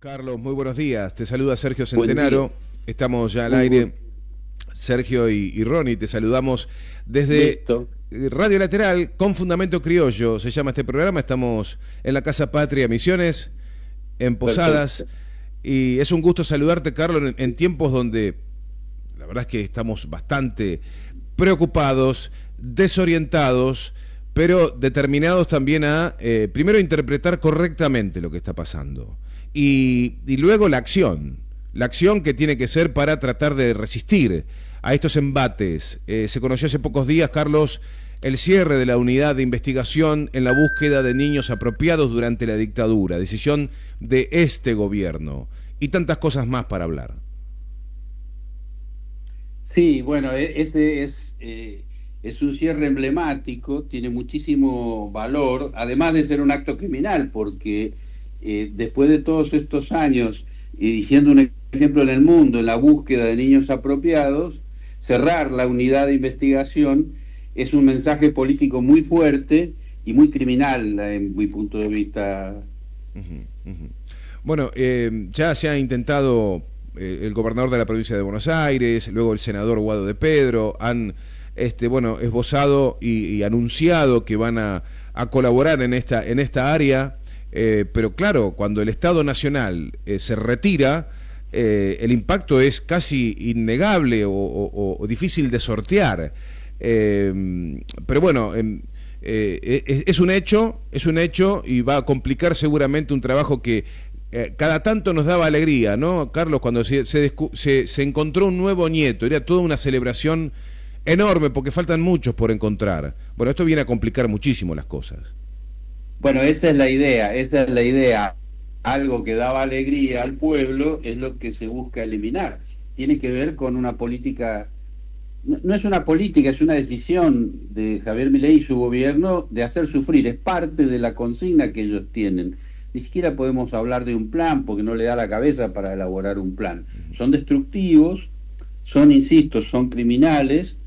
Carlos, muy buenos días. Te saluda Sergio Buen Centenaro. día. Estamos ya al Muy aire. buen. Sergio y Ronnie, te saludamos desde Listo. Radio Lateral con Fundamento Criollo. Se llama este programa. Estamos en la Casa Patria Misiones, en Posadas. Perfecto. Y es un gusto saludarte, Carlos, en tiempos donde la verdad es que estamos bastante preocupados, desorientados, pero determinados también a, primero, interpretar correctamente lo que está pasando. Y luego la acción que tiene que ser para tratar de resistir a estos embates. Se conoció hace pocos días, Carlos, el cierre de la unidad de investigación en la búsqueda de niños apropiados durante la dictadura, decisión de este gobierno, y tantas cosas más para hablar. Sí, bueno, ese es un cierre emblemático, tiene muchísimo valor, además de ser un acto criminal, porque después de todos estos años, y siendo un ejemplo en el mundo en la búsqueda de niños apropiados, cerrar la unidad de investigación es un mensaje político muy fuerte y muy criminal, en mi punto de vista. Uh-huh, uh-huh. Bueno, ya se ha intentado, el gobernador de la provincia de Buenos Aires, luego el senador Guado de Pedro, han esbozado y anunciado que van a colaborar en esta área, pero claro, cuando el Estado Nacional se retira, el impacto es casi innegable o difícil de sortear. Pero bueno, es un hecho y va a complicar seguramente un trabajo que cada tanto nos daba alegría, ¿no, Carlos? Cuando se encontró un nuevo nieto, era toda una celebración enorme porque faltan muchos por encontrar. Bueno, esto viene a complicar muchísimo las cosas. Bueno, esa es la idea. Algo que daba alegría al pueblo es lo que se busca eliminar. Tiene que ver con una política, no es una política, es una decisión de Javier Milei y su gobierno de hacer sufrir, es parte de la consigna que ellos tienen. Ni siquiera podemos hablar de un plan porque no le da la cabeza para elaborar un plan. Son destructivos, insisto, son criminales.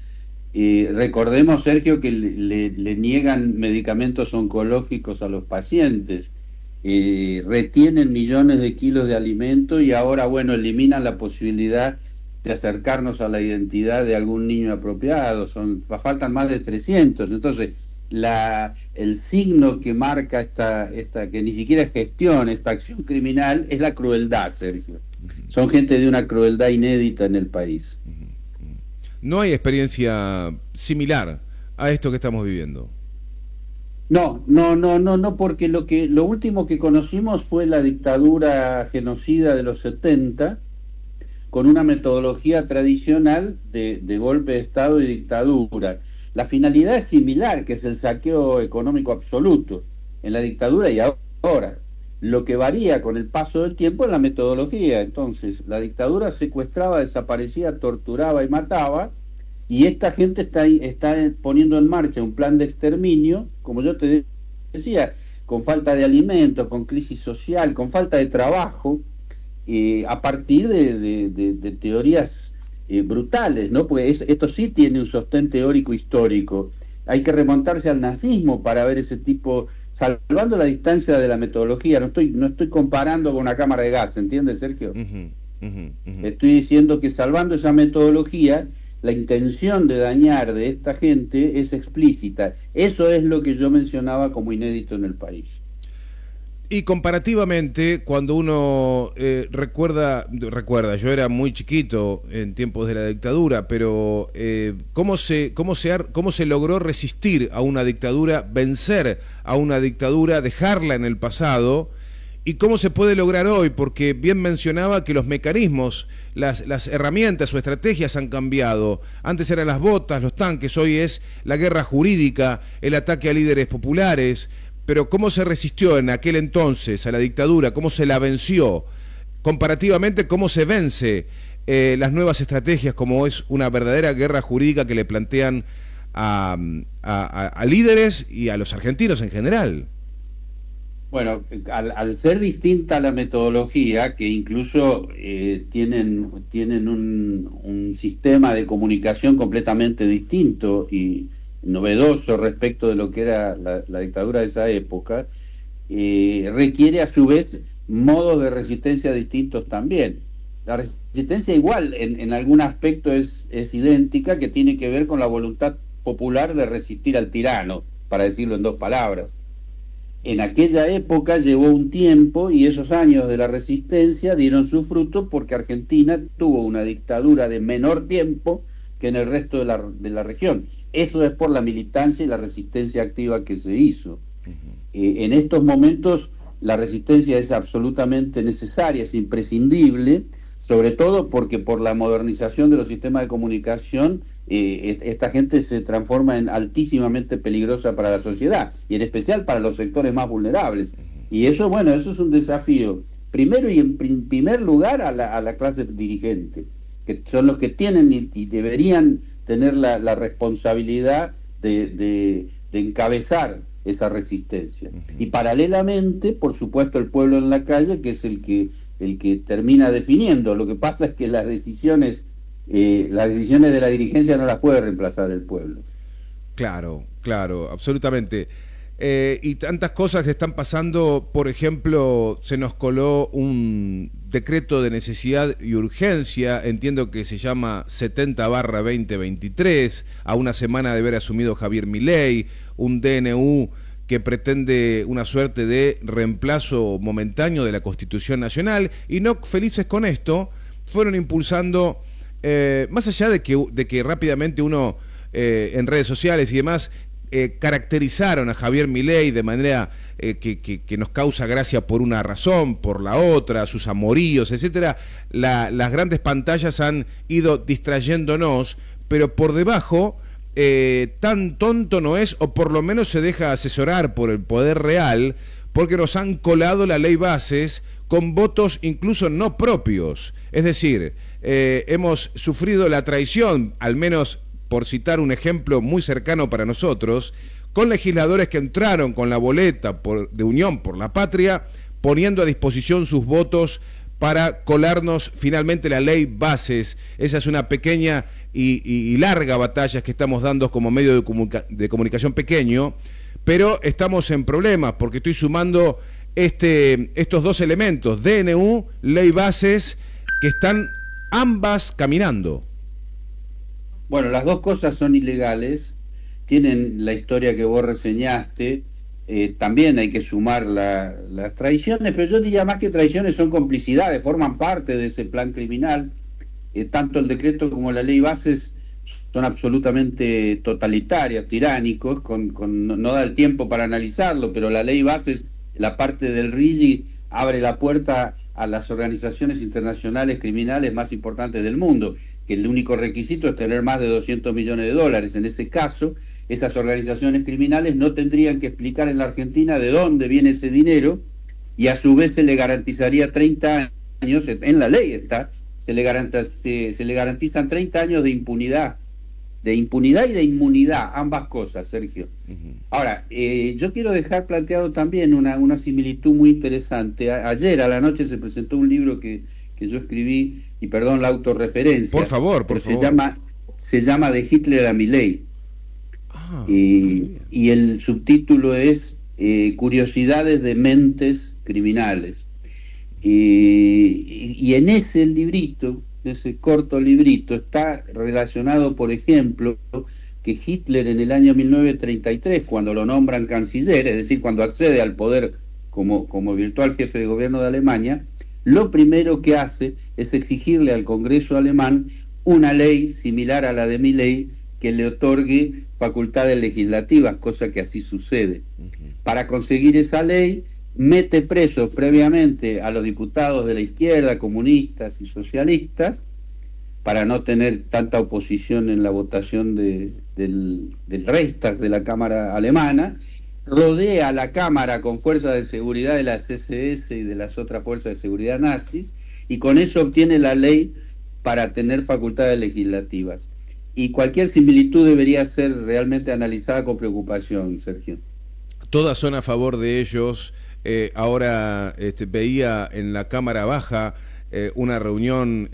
Recordemos, Sergio, que le niegan medicamentos oncológicos a los pacientes, retienen millones de kilos de alimento y ahora, bueno, eliminan la posibilidad de acercarnos a la identidad de algún niño apropiado. Faltan más de 300. Entonces, el signo que marca esta que ni siquiera es gestión, esta acción criminal, es la crueldad, Sergio. Son gente de una crueldad inédita en el país. No hay experiencia similar a esto que estamos viviendo. No, porque lo último que conocimos fue la dictadura genocida de los 70, con una metodología tradicional de golpe de Estado y dictadura. La finalidad es similar, que es el saqueo económico absoluto, en la dictadura y ahora. Lo que varía con el paso del tiempo es la metodología. Entonces, la dictadura secuestraba, desaparecía, torturaba y mataba, y esta gente está poniendo en marcha un plan de exterminio, como yo te decía, con falta de alimentos, con crisis social, con falta de trabajo, a partir de teorías brutales, ¿no? Pues esto sí tiene un sostén teórico histórico. Hay que remontarse al nazismo para ver ese tipo, salvando la distancia de la metodología. No estoy comparando con una cámara de gas, ¿entiendes, Sergio? Estoy diciendo que salvando esa metodología, la intención de dañar de esta gente es explícita. Eso es lo que yo mencionaba como inédito en el país. Y comparativamente, cuando uno recuerda, yo era muy chiquito en tiempos de la dictadura, pero ¿cómo se logró resistir a una dictadura, vencer a una dictadura, dejarla en el pasado? ¿Y cómo se puede lograr hoy? Porque bien mencionaba que los mecanismos, las herramientas o estrategias han cambiado. Antes eran las botas, los tanques, hoy es la guerra jurídica, el ataque a líderes populares. Pero ¿cómo se resistió en aquel entonces a la dictadura? ¿Cómo se la venció? Comparativamente, ¿cómo se vence las nuevas estrategias, como es una verdadera guerra jurídica que le plantean a líderes y a los argentinos en general? Bueno, al ser distinta la metodología, que incluso tienen un sistema de comunicación completamente distinto y novedoso respecto de lo que era la dictadura de esa época, requiere a su vez modos de resistencia distintos también. La resistencia igual en algún aspecto es idéntica, que tiene que ver con la voluntad popular de resistir al tirano, para decirlo en dos palabras. En aquella época llevó un tiempo y esos años de la resistencia dieron su fruto porque Argentina tuvo una dictadura de menor tiempo que en el resto de la región. Eso es por la militancia y la resistencia activa que se hizo. En estos momentos la resistencia es absolutamente necesaria, es imprescindible, sobre todo porque por la modernización de los sistemas de comunicación esta gente se transforma en altísimamente peligrosa para la sociedad y en especial para los sectores más vulnerables. Y eso, bueno, eso es un desafío, primero y en primer lugar a la clase dirigente, que son los que tienen y deberían tener la responsabilidad de encabezar esa resistencia. Y paralelamente, por supuesto, el pueblo en la calle, que es el que termina definiendo. Lo que pasa es que las decisiones de la dirigencia no las puede reemplazar el pueblo. Claro, claro, absolutamente. Y tantas cosas que están pasando. Por ejemplo, se nos coló un decreto de necesidad y urgencia, entiendo que se llama 70/2023, a una semana de haber asumido Javier Milei, un DNU que pretende una suerte de reemplazo momentáneo de la Constitución Nacional, y no felices con esto, fueron impulsando, más allá de que rápidamente uno en redes sociales y demás caracterizaron a Javier Milei de manera que nos causa gracia por una razón, por la otra, sus amoríos, etcétera. Las grandes pantallas han ido distrayéndonos, pero por debajo tan tonto no es, o por lo menos se deja asesorar por el poder real, porque nos han colado la ley bases con votos incluso no propios. Es decir, hemos sufrido la traición, al menos por citar un ejemplo muy cercano para nosotros, con legisladores que entraron con la boleta de Unión por la Patria, poniendo a disposición sus votos para colarnos finalmente la ley bases. Esa es una pequeña y larga batalla que estamos dando como medio de comunicación pequeño, pero estamos en problemas porque estoy sumando estos dos elementos, DNU, ley bases, que están ambas caminando. Bueno, las dos cosas son ilegales, tienen la historia que vos reseñaste, también hay que sumar las traiciones, pero yo diría más que traiciones son complicidades, forman parte de ese plan criminal. Tanto el decreto como la ley bases son absolutamente totalitarias, tiránicos, no da el tiempo para analizarlo, pero la ley bases, la parte del RIGI, abre la puerta a las organizaciones internacionales criminales más importantes del mundo, que el único requisito es tener más de 200 millones de dólares. En ese caso, esas organizaciones criminales no tendrían que explicar en la Argentina de dónde viene ese dinero, y a su vez se le garantizaría 30 años, en la ley está, se le garantizan 30 años de impunidad y de inmunidad, ambas cosas, Sergio. Ahora, yo quiero dejar planteado también una similitud muy interesante. Ayer a la noche se presentó un libro que yo escribí, y perdón la autorreferencia. Por favor. Se llama De Hitler a Milei. Y el subtítulo es Curiosidades de mentes criminales. Y en ese librito, ese corto librito, está relacionado, por ejemplo, que Hitler en el año 1933, cuando lo nombran canciller, es decir, cuando accede al poder como virtual jefe de gobierno de Alemania, lo primero que hace es exigirle al Congreso alemán una ley similar a la de Milei que le otorgue facultades legislativas, cosa que así sucede. Para conseguir esa ley, mete presos previamente a los diputados de la izquierda, comunistas y socialistas, para no tener tanta oposición en la votación del Reichstag de la Cámara alemana, rodea la Cámara con fuerzas de seguridad de las SS y de las otras fuerzas de seguridad nazis, y con eso obtiene la ley para tener facultades legislativas. Y cualquier similitud debería ser realmente analizada con preocupación, Sergio. Todas son a favor de ellos. Ahora veía en la Cámara Baja una reunión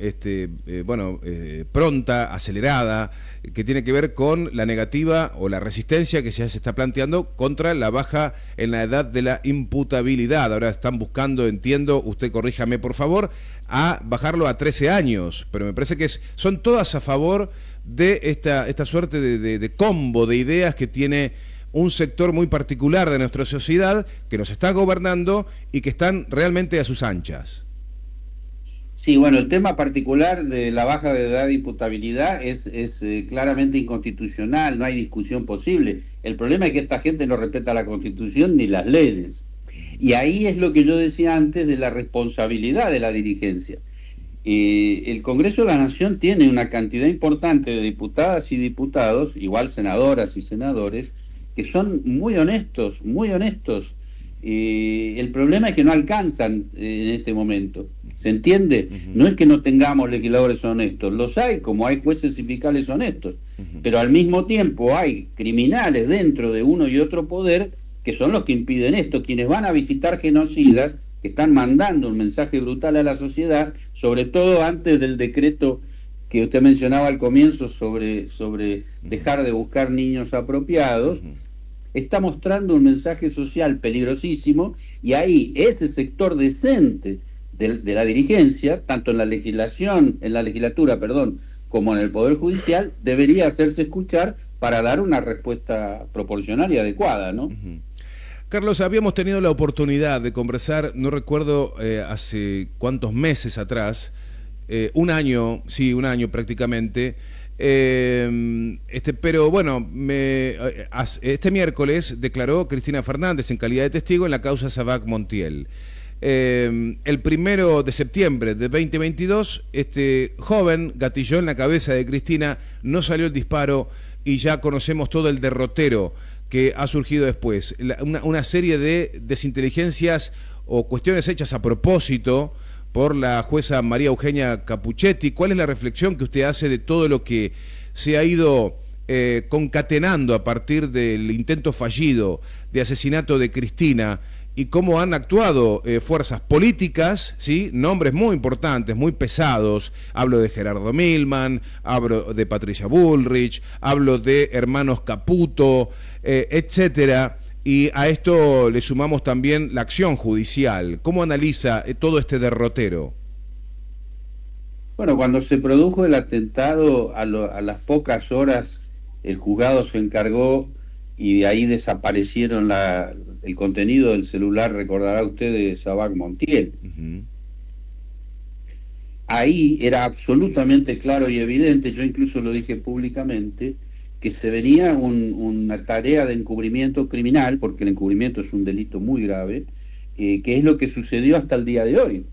pronta, acelerada, que tiene que ver con la negativa o la resistencia que ya se está planteando contra la baja en la edad de la imputabilidad. Ahora están buscando, entiendo, usted corríjame por favor, a bajarlo a 13 años, pero me parece que son todas a favor de esta suerte de combo de ideas que tiene un sector muy particular de nuestra sociedad que nos está gobernando y que están realmente a sus anchas. Sí, bueno, el tema particular de la baja de edad de imputabilidad es claramente inconstitucional, no hay discusión posible. El problema es que esta gente no respeta la Constitución ni las leyes. Y ahí es lo que yo decía antes de la responsabilidad de la dirigencia. El Congreso de la Nación tiene una cantidad importante de diputadas y diputados, igual senadoras y senadores, que son muy honestos, muy honestos. El problema es que no alcanzan en este momento. ¿Se entiende? No es que no tengamos legisladores honestos, los hay, como hay jueces y fiscales honestos, pero al mismo tiempo hay criminales dentro de uno y otro poder que son los que impiden esto, quienes van a visitar genocidas, que están mandando un mensaje brutal a la sociedad, sobre todo antes del decreto que usted mencionaba al comienzo sobre dejar de buscar niños apropiados. Está mostrando un mensaje social peligrosísimo, y ahí ese sector decente de la dirigencia, tanto en la legislatura, como en el Poder Judicial, debería hacerse escuchar para dar una respuesta proporcional y adecuada, ¿no? Carlos, habíamos tenido la oportunidad de conversar, no recuerdo hace cuántos meses atrás, un año prácticamente. Pero bueno, este miércoles declaró Cristina Fernández en calidad de testigo en la causa Sabac Montiel. El 1 de septiembre de 2022, este joven gatilló en la cabeza de Cristina, no salió el disparo y ya conocemos todo el derrotero que ha surgido después. Una serie de desinteligencias o cuestiones hechas a propósito por la jueza María Eugenia Capuchetti. ¿Cuál es la reflexión que usted hace de todo lo que se ha ido concatenando a partir del intento fallido de asesinato de Cristina y cómo han actuado fuerzas políticas, ¿sí? Nombres muy importantes, muy pesados? Hablo de Gerardo Milman, hablo de Patricia Bullrich, hablo de hermanos Caputo, etcétera. Y a esto le sumamos también la acción judicial. ¿Cómo analiza todo este derrotero? Bueno, cuando se produjo el atentado, a las pocas horas el juzgado se encargó y de ahí desaparecieron el contenido del celular, recordará usted, de Sabac Montiel. Ahí era absolutamente claro y evidente, yo incluso lo dije públicamente, que se venía una tarea de encubrimiento criminal, porque el encubrimiento es un delito muy grave, que es lo que sucedió hasta el día de hoy.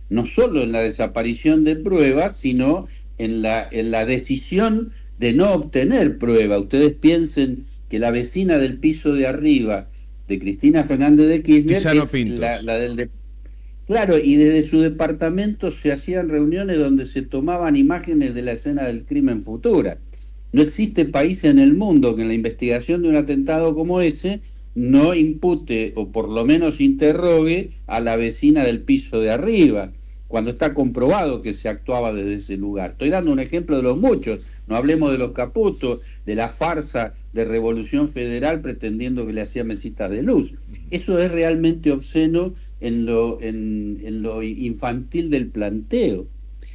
No solo en la desaparición de pruebas, sino en la decisión de no obtener prueba. Ustedes piensen que la vecina del piso de arriba de Cristina Fernández de Kirchner, claro, y desde su departamento se hacían reuniones donde se tomaban imágenes de la escena del crimen futura. No existe país en el mundo que en la investigación de un atentado como ese no impute o por lo menos interrogue a la vecina del piso de arriba, cuando está comprobado que se actuaba desde ese lugar. Estoy dando un ejemplo de los muchos, no hablemos de los Caputos, de la farsa de Revolución Federal pretendiendo que le hacía mesitas de luz. Eso es realmente obsceno en lo infantil del planteo.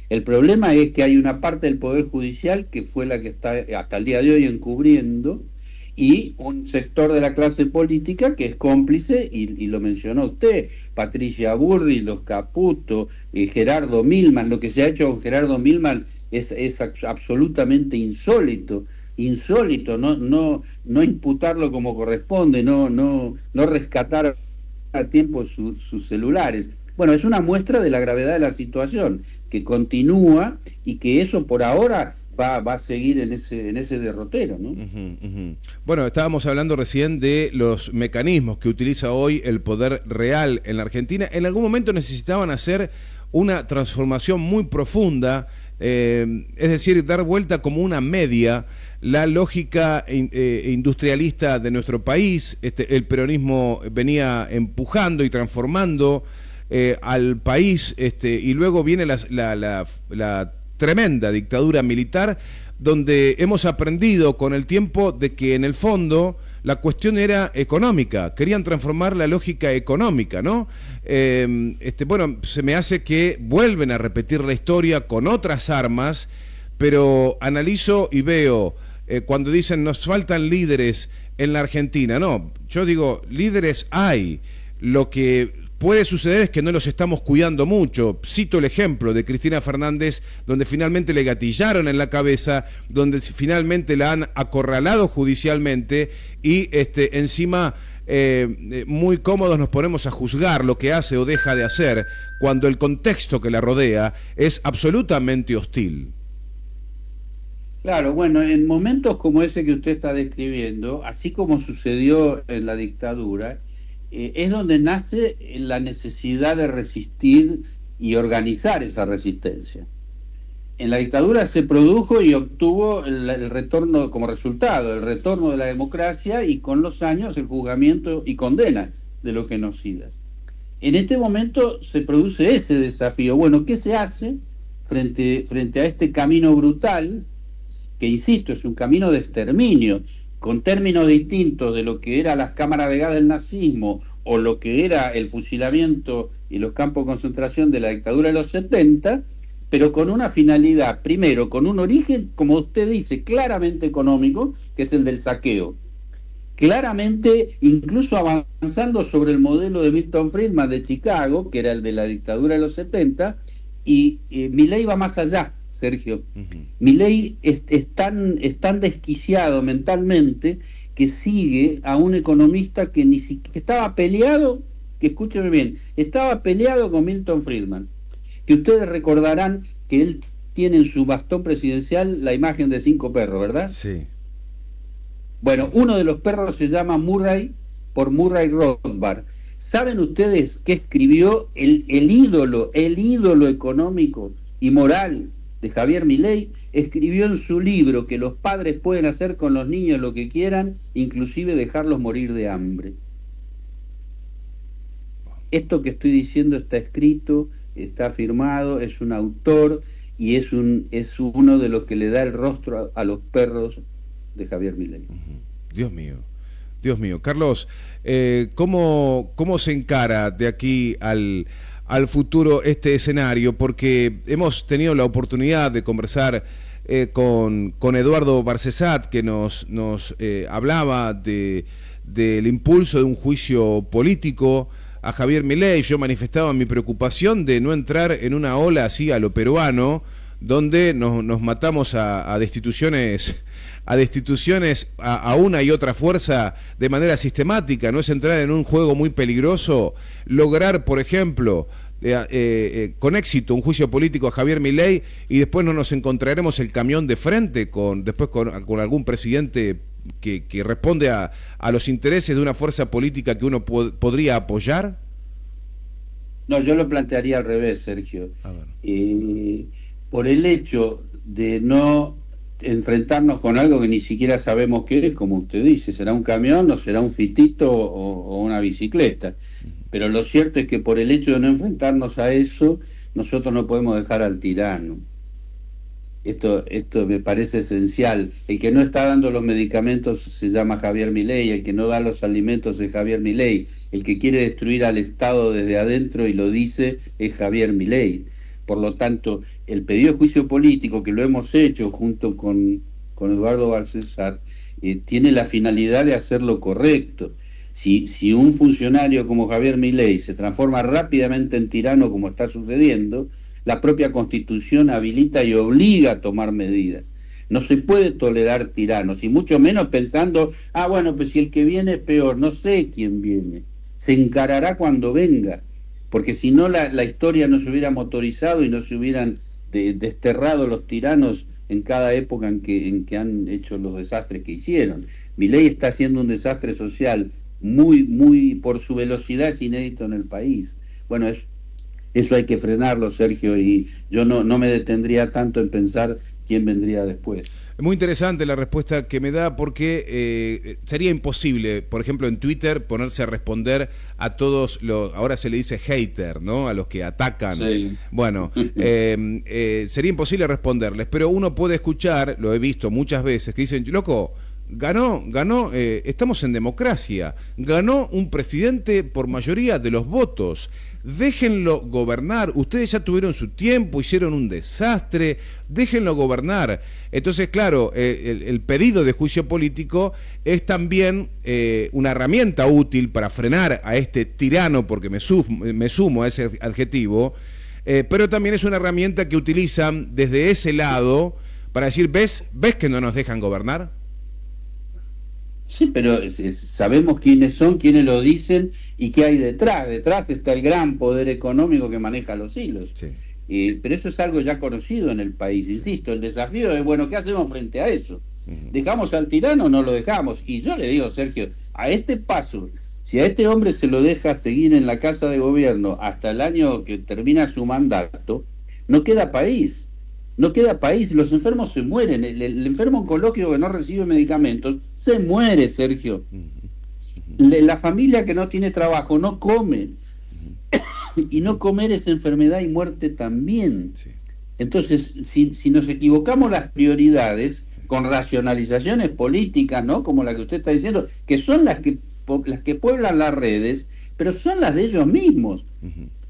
El problema es que hay una parte del Poder Judicial que fue la que está hasta el día de hoy encubriendo, y un sector de la clase política que es cómplice, y lo mencionó usted, Patricia Bullrich, los Caputo, Gerardo Milman. Lo que se ha hecho con Gerardo Milman es absolutamente insólito, no imputarlo como corresponde, no rescatar a tiempo sus celulares. Bueno, es una muestra de la gravedad de la situación, que continúa y que eso por ahora va a seguir en ese derrotero, ¿no? Bueno, estábamos hablando recién de los mecanismos que utiliza hoy el poder real en la Argentina. En algún momento necesitaban hacer una transformación muy profunda, es decir, dar vuelta como una media la lógica industrialista de nuestro país. El peronismo venía empujando y transformando al país, y luego viene la tremenda dictadura militar, donde hemos aprendido con el tiempo de que en el fondo la cuestión era económica, querían transformar la lógica económica, ¿no? Bueno, se me hace que vuelven a repetir la historia con otras armas, pero analizo y veo, cuando dicen nos faltan líderes en la Argentina, no, yo digo, líderes hay, lo que puede suceder es que no los estamos cuidando mucho. Cito el ejemplo de Cristina Fernández, donde finalmente le gatillaron en la cabeza, donde finalmente la han acorralado judicialmente y encima muy cómodos nos ponemos a juzgar lo que hace o deja de hacer cuando el contexto que la rodea es absolutamente hostil. Claro, bueno, en momentos como ese que usted está describiendo, así como sucedió en la dictadura, es donde nace la necesidad de resistir y organizar esa resistencia. En la dictadura se produjo y obtuvo el retorno como resultado, el retorno de la democracia y con los años el juzgamiento y condena de los genocidas. En este momento se produce ese desafío. Bueno, ¿qué se hace frente a este camino brutal? Que insisto, es un camino de exterminio, con términos distintos de lo que era las cámaras de gas del nazismo o lo que era el fusilamiento y los campos de concentración de la dictadura de los 70, pero con una finalidad, primero, con un origen, como usted dice, claramente económico, que es el del saqueo. Claramente, incluso avanzando sobre el modelo de Milton Friedman de Chicago, que era el de la dictadura de los 70, y Milei va más allá, Sergio. Milei es tan desquiciado mentalmente que sigue a un economista que ni siquiera estaba peleado, que escúcheme bien, estaba peleado con Milton Friedman, que ustedes recordarán que él tiene en su bastón presidencial la imagen de 5 perros, ¿verdad? Sí. Bueno, uno de los perros se llama Murray, por Murray Rothbard. ¿Saben ustedes qué escribió el ídolo económico y moral de Javier Milei? Escribió en su libro que los padres pueden hacer con los niños lo que quieran, inclusive dejarlos morir de hambre. Esto que estoy diciendo está escrito, está firmado, es un autor y es uno de los que le da el rostro a los perros de Javier Milei. Dios mío. Carlos, ¿cómo se encara de aquí al futuro este escenario? Porque hemos tenido la oportunidad de conversar con Eduardo Barcesat, que nos hablaba del impulso de un juicio político a Javier Milei. Yo manifestaba mi preocupación de no entrar en una ola así a lo peruano, donde nos matamos a destituciones a una y otra fuerza de manera sistemática. No es entrar en un juego muy peligroso, lograr, por ejemplo, con éxito un juicio político a Javier Milei y después no nos encontraremos el camión de frente con algún presidente que responde a los intereses de una fuerza política que uno podría apoyar. No, yo lo plantearía al revés, Sergio. Por el hecho de no enfrentarnos con algo que ni siquiera sabemos qué es, como usted dice, será un camión o será un fitito o una bicicleta, pero lo cierto es que por el hecho de no enfrentarnos a eso, nosotros no podemos dejar al tirano. Esto me parece esencial. El que no está dando los medicamentos se llama Javier Milei, el que no da los alimentos es Javier Milei, el que quiere destruir al Estado desde adentro y lo dice es Javier Milei. Por lo tanto, el pedido de juicio político, que lo hemos hecho junto con Eduardo Barcesat, tiene la finalidad de hacer lo correcto. Si un funcionario como Javier Milei se transforma rápidamente en tirano, como está sucediendo, la propia Constitución habilita y obliga a tomar medidas. No se puede tolerar tiranos, y mucho menos pensando, bueno, pues si el que viene es peor, no sé quién viene. Se encarará cuando venga. Porque si no la historia no se hubiera motorizado y no se hubieran desterrado los tiranos en cada época en que han hecho los desastres que hicieron. Milei está haciendo un desastre social muy por su velocidad, es inédito en el país. Bueno, eso hay que frenarlo, Sergio, y yo no me detendría tanto en pensar quién vendría después. Muy interesante la respuesta que me da porque sería imposible, por ejemplo, en Twitter ponerse a responder a todos los, ahora se le dice hater, ¿no? A los que atacan. Sí. Bueno, sería imposible responderles, pero uno puede escuchar, lo he visto muchas veces, que dicen, loco, ganó, estamos en democracia, ganó un presidente por mayoría de los votos. Déjenlo gobernar, ustedes ya tuvieron su tiempo, hicieron un desastre, déjenlo gobernar. Entonces, claro, el pedido de juicio político es también una herramienta útil para frenar a este tirano, porque me sumo a ese adjetivo, pero también es una herramienta que utilizan desde ese lado para decir, ¿ves que no nos dejan gobernar? Sí, pero sabemos quiénes son, quiénes lo dicen y qué hay detrás. Detrás está el gran poder económico que maneja los hilos. Sí. Pero eso es algo ya conocido en el país, insisto. El desafío es, bueno, ¿qué hacemos frente a eso? ¿Dejamos al tirano o no lo dejamos? Y yo le digo, Sergio, a este paso, si a este hombre se lo deja seguir en la Casa de Gobierno hasta el año que termina su mandato, no queda país. No queda país, los enfermos se mueren, el enfermo oncológico que no recibe medicamentos se muere, Sergio. La familia que no tiene trabajo no come, y no comer es enfermedad y muerte también. Entonces, si nos equivocamos las prioridades con racionalizaciones políticas, ¿no? Como la que usted está diciendo, que son las que pueblan las redes, pero son las de ellos mismos.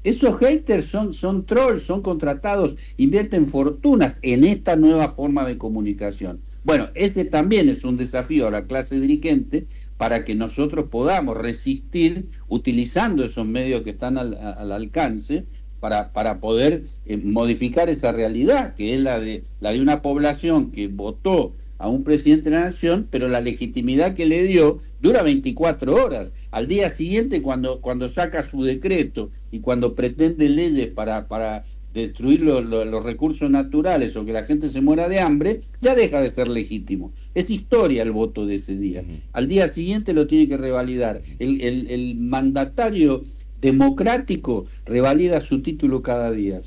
Esos haters son trolls, son contratados, invierten fortunas en esta nueva forma de comunicación. Bueno, ese también es un desafío a la clase dirigente para que nosotros podamos resistir utilizando esos medios que están al alcance para poder modificar esa realidad, que es la de una población que votó a un presidente de la nación, pero la legitimidad que le dio dura 24 horas. Al día siguiente, cuando saca su decreto y cuando pretende leyes para destruir los recursos naturales o que la gente se muera de hambre, ya deja de ser legítimo. Es historia el voto de ese día. Al día siguiente lo tiene que revalidar. El mandatario democrático revalida su título cada día.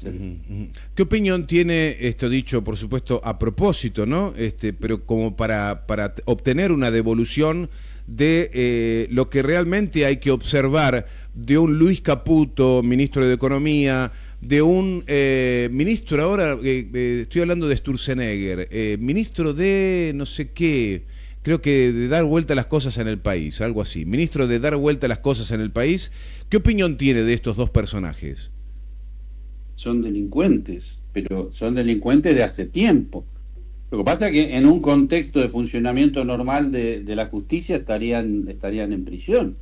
¿Qué opinión tiene esto dicho, por supuesto, a propósito, ¿no? Pero como para obtener una devolución de lo que realmente hay que observar de un Luis Caputo, ministro de Economía, de un ministro ahora, estoy hablando de Sturzenegger, ministro de no sé qué, creo que de dar vuelta a las cosas en el país, algo así, ministro de dar vuelta a las cosas en el país. ¿Qué opinión tiene de estos dos personajes? Son delincuentes, pero son delincuentes de hace tiempo. Lo que pasa es que en un contexto de funcionamiento normal de la justicia estarían en prisión.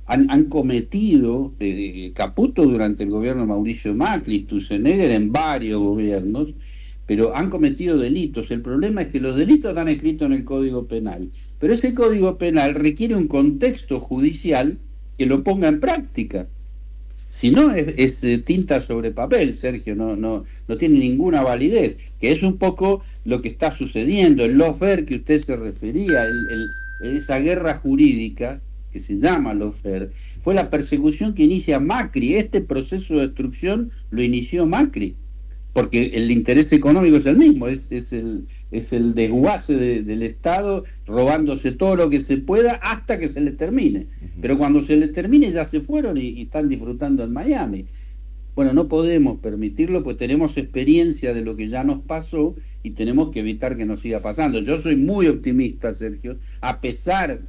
Han cometido Caputo durante el gobierno de Mauricio Macri, Sturzenegger en varios gobiernos, pero han cometido delitos. El problema es que los delitos están escritos en el Código Penal, pero ese Código Penal requiere un contexto judicial que lo ponga en práctica. Si no, es tinta sobre papel, Sergio, no tiene ninguna validez, que es un poco lo que está sucediendo, el lawfare que usted se refería, esa guerra jurídica que se llama lawfare, fue la persecución que inicia Macri. Este proceso de destrucción lo inició Macri, porque el interés económico es el mismo, es el desguace del Estado, robándose todo lo que se pueda hasta que se les termine. Pero cuando se les termine ya se fueron y están disfrutando en Miami. Bueno, no podemos permitirlo, pues tenemos experiencia de lo que ya nos pasó y tenemos que evitar que nos siga pasando. Yo soy muy optimista, Sergio, a pesar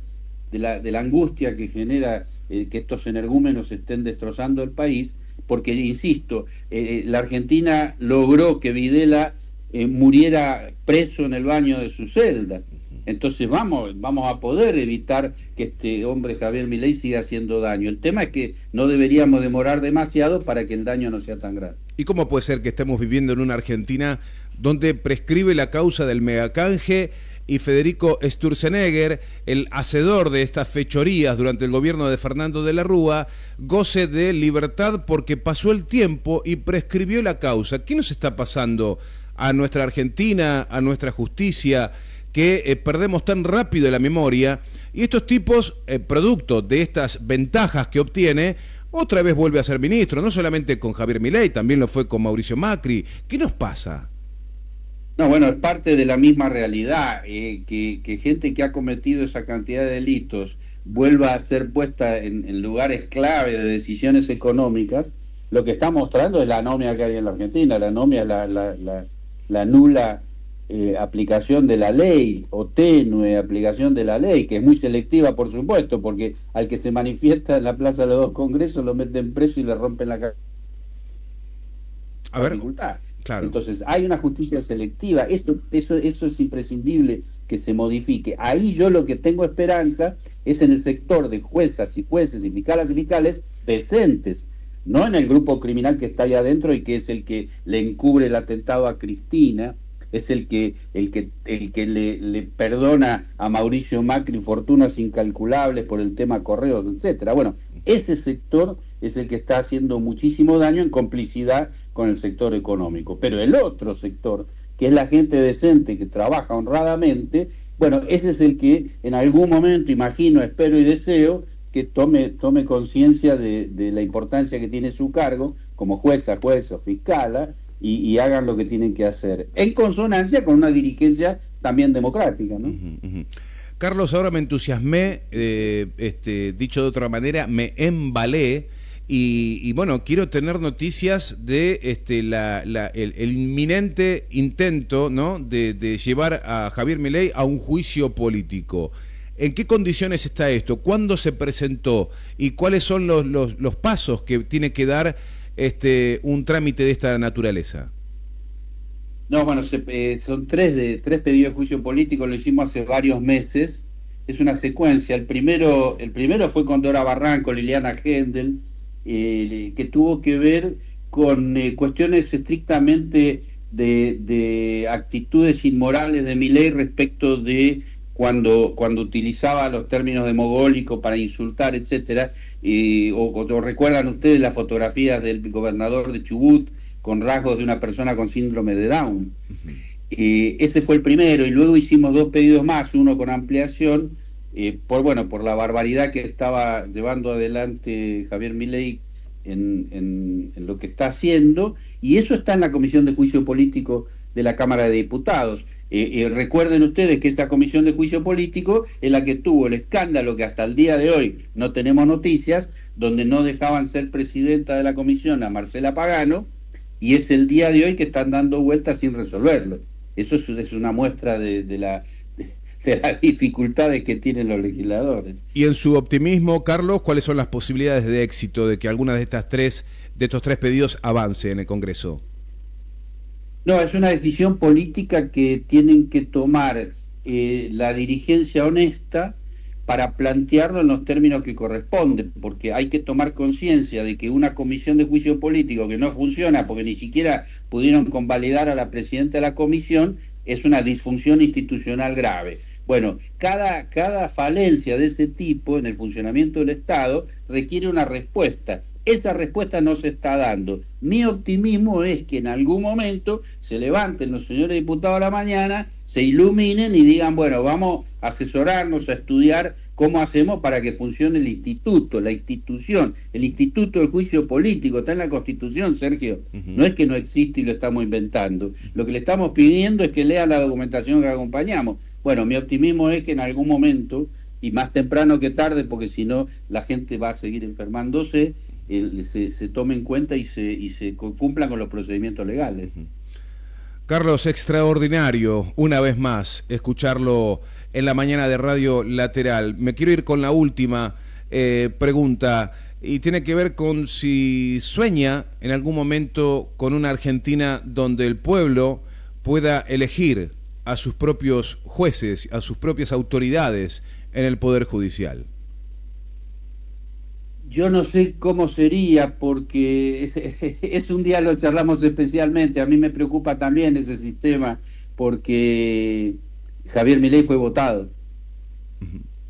de la angustia que genera que estos energúmenos estén destrozando el país, porque, insisto, la Argentina logró que Videla muriera preso en el baño de su celda. Entonces vamos a poder evitar que este hombre Javier Milei siga haciendo daño. El tema es que no deberíamos demorar demasiado para que el daño no sea tan grave. ¿Y cómo puede ser que estemos viviendo en una Argentina donde prescribe la causa del megacanje y Federico Sturzenegger, el hacedor de estas fechorías durante el gobierno de Fernando de la Rúa, goce de libertad porque pasó el tiempo y prescribió la causa? ¿Qué nos está pasando a nuestra Argentina, a nuestra justicia, que perdemos tan rápido la memoria? Y estos tipos, producto de estas ventajas que obtiene, otra vez vuelve a ser ministro, no solamente con Javier Milei, también lo fue con Mauricio Macri. ¿Qué nos pasa? No, bueno, es parte de la misma realidad, que gente que ha cometido esa cantidad de delitos vuelva a ser puesta en lugares clave de decisiones económicas. Lo que está mostrando es la anomia que hay en la Argentina. La anomia es la nula aplicación de la ley, o tenue aplicación de la ley, que es muy selectiva, por supuesto, porque al que se manifiesta en la Plaza de los Dos Congresos lo meten preso y le rompen la A ver, facultad. claro. Entonces, hay una justicia selectiva, eso es imprescindible que se modifique. Ahí yo lo que tengo esperanza es en el sector de juezas y jueces y fiscales decentes, no en el grupo criminal que está ahí adentro y que es el que le encubre el atentado a Cristina, es el que le perdona a Mauricio Macri fortunas incalculables por el tema Correos, etcétera. Bueno, ese sector es el que está haciendo muchísimo daño en complicidad con el sector económico. Pero el otro sector, que es la gente decente que trabaja honradamente, bueno, ese es el que en algún momento, imagino, espero y deseo, que tome conciencia de la importancia que tiene su cargo como jueza, juez o fiscala, y hagan lo que tienen que hacer, en consonancia con una dirigencia también democrática, ¿no? Carlos, ahora me entusiasmé, dicho de otra manera, me embalé, y bueno, quiero tener noticias de el inminente intento, ¿no?, de llevar a Javier Milei a un juicio político. ¿En qué condiciones está esto? ¿Cuándo se presentó? ¿Y cuáles son los pasos que tiene que dar un trámite de esta naturaleza? No, bueno, son tres pedidos de juicio político, lo hicimos hace varios meses, es una secuencia. El primero fue con Dora Barranco, Liliana Gendel, que tuvo que ver con cuestiones estrictamente de actitudes inmorales de Milei respecto de cuando utilizaba los términos de mogólico para insultar, etcétera, o recuerdan ustedes la fotografía del gobernador de Chubut con rasgos de una persona con síndrome de Down. Ese fue el primero, y luego hicimos dos pedidos más, uno con ampliación, por la barbaridad que estaba llevando adelante Javier Milei en lo que está haciendo, y eso está en la Comisión de Juicio Político de la Cámara de Diputados. Recuerden ustedes que esa Comisión de Juicio Político es la que tuvo el escándalo que hasta el día de hoy no tenemos noticias, donde no dejaban ser presidenta de la comisión a Marcela Pagano, y es el día de hoy que están dando vueltas sin resolverlo. Eso es una muestra de las dificultades que tienen los legisladores. Y en su optimismo, Carlos, ¿cuáles son las posibilidades de éxito de que alguna de estos tres pedidos avance en el Congreso? No, es una decisión política que tienen que tomar la dirigencia honesta para plantearlo en los términos que corresponden, porque hay que tomar conciencia de que una comisión de juicio político que no funciona porque ni siquiera pudieron convalidar a la presidenta de la comisión es una disfunción institucional grave. Bueno, cada falencia de ese tipo en el funcionamiento del Estado requiere una respuesta. Esa respuesta no se está dando. Mi optimismo es que en algún momento se levanten los señores diputados a la mañana, se iluminen y digan, bueno, vamos a asesorarnos, a estudiar cómo hacemos para que funcione el instituto, la institución, el instituto del juicio político. Está en la Constitución, Sergio. No es que no existe y lo estamos inventando. Lo que le estamos pidiendo es que lean la documentación que acompañamos. Bueno, mi optimismo es que en algún momento, y más temprano que tarde, porque si no la gente va a seguir enfermándose, se tome en cuenta y se cumplan con los procedimientos legales. Carlos, extraordinario, una vez más, escucharlo en la mañana de Radio Lateral. Me quiero ir con la última pregunta, y tiene que ver con si sueña en algún momento con una Argentina donde el pueblo pueda elegir a sus propios jueces, a sus propias autoridades en el Poder Judicial. Yo no sé cómo sería, porque un día lo charlamos especialmente. A mí me preocupa también ese sistema, porque Javier Milei fue votado.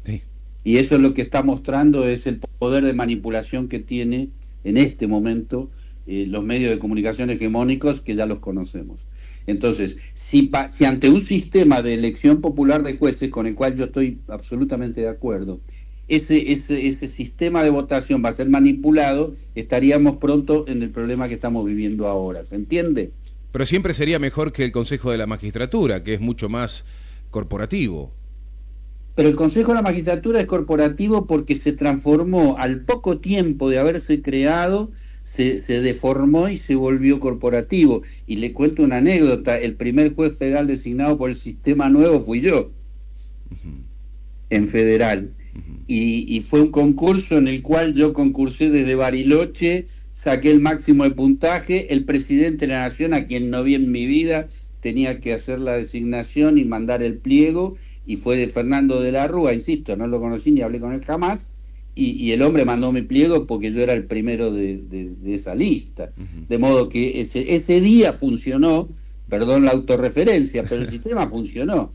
Sí. Y eso es lo que está mostrando, es el poder de manipulación que tiene en este momento los medios de comunicación hegemónicos, que ya los conocemos. Entonces, si ante un sistema de elección popular de jueces, con el cual yo estoy absolutamente de acuerdo, ese sistema de votación va a ser manipulado, estaríamos pronto en el problema que estamos viviendo ahora. ¿Se entiende? Pero siempre sería mejor que el Consejo de la Magistratura, que es mucho más corporativo. Pero el Consejo de la Magistratura es corporativo porque se transformó al poco tiempo de haberse creado, se deformó y se volvió corporativo. Y le cuento una anécdota, el primer juez federal designado por el sistema nuevo fui yo, en federal. Y fue un concurso en el cual yo concursé desde Bariloche, saqué el máximo de puntaje, el presidente de la Nación, a quien no vi en mi vida, tenía que hacer la designación y mandar el pliego, y fue de Fernando de la Rúa, insisto, no lo conocí ni hablé con él jamás, y el hombre mandó mi pliego porque yo era el primero de esa lista. De modo que ese día funcionó, perdón la autorreferencia, pero el sistema funcionó.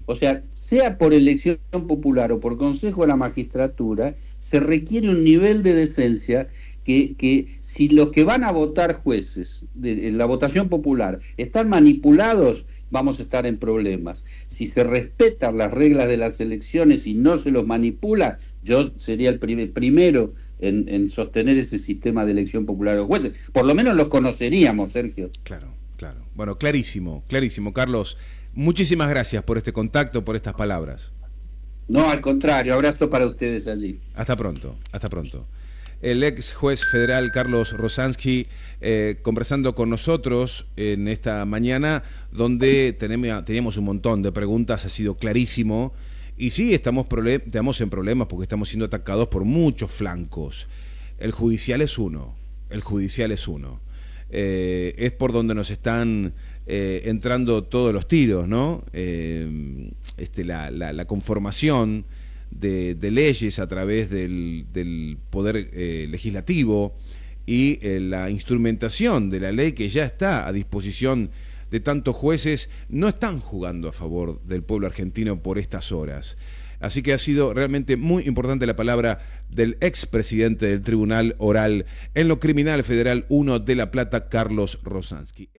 O sea, sea por elección popular o por Consejo de la Magistratura, se requiere un nivel de decencia que si los que van a votar jueces en la votación popular están manipulados, vamos a estar en problemas. Si se respetan las reglas de las elecciones y no se los manipula, yo sería el primero en sostener ese sistema de elección popular de los jueces. Por lo menos los conoceríamos, Sergio. Claro, claro. Bueno, clarísimo, clarísimo. Carlos, muchísimas gracias por este contacto, por estas palabras. No, al contrario, abrazo para ustedes allí. Hasta pronto, hasta pronto. El ex juez federal Carlos Rosansky conversando con nosotros en esta mañana, donde teníamos un montón de preguntas, ha sido clarísimo. Y sí, estamos en problemas porque estamos siendo atacados por muchos flancos. El judicial es uno, es por donde nos están entrando todos los tiros, ¿no? La conformación de leyes a través del poder legislativo y la instrumentación de la ley que ya está a disposición de tantos jueces, no están jugando a favor del pueblo argentino por estas horas. Así que ha sido realmente muy importante la palabra del expresidente del Tribunal Oral en lo Criminal Federal 1 de La Plata, Carlos Rosansky.